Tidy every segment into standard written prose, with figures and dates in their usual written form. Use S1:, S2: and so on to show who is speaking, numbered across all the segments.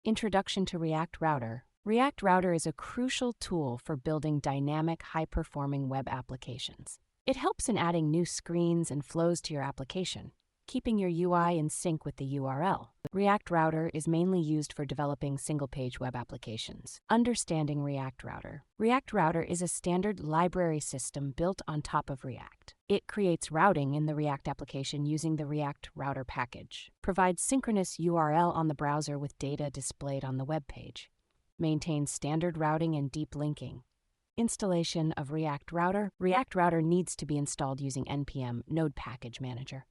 S1: Introduction to React Router. React Router is a crucial tool for building dynamic, high-performing web applications. It helps in adding new screens and flows to your application, keeping your UI in sync with the URL. React Router is mainly used for developing single-page web applications. Understanding React Router. React Router is a standard library system built on top of React. It creates routing in the React application using the React Router package, provides synchronous URL on the browser with data displayed on the web page, maintains standard routing and deep linking. Installation of React Router. React Router needs to be installed using npm Node Package Manager.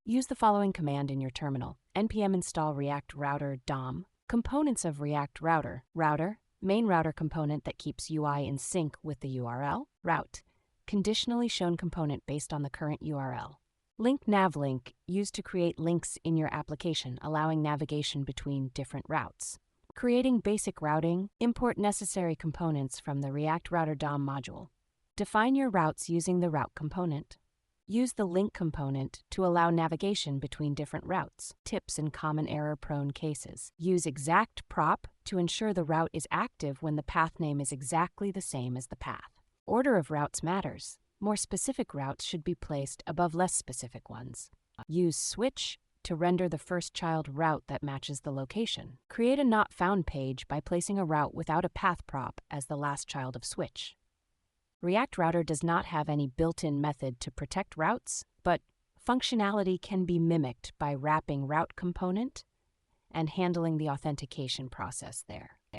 S1: Use the following command in your terminal. npm install React Router DOM. Components of React Router. Router, main router component that keeps UI in sync with the URL. Route, conditionally shown component based on the current URL. Link navlink, used to create links in your application, allowing navigation between different routes. Creating basic routing. Import necessary components from the React Router DOM module. Define your routes using the route component. Use the link component to allow navigation between different routes. Tips in common error-prone cases. Use exact prop to ensure the route is active when the path name is exactly the same as the path. Order of routes matters. More specific routes should be placed above less specific ones. Use switch to render the first child route that matches the location. Create a not found page by placing a route without a path prop as the last child of switch. React Router does not have any built-in method to protect routes, but functionality can be mimicked by wrapping route component and handling the authentication process there.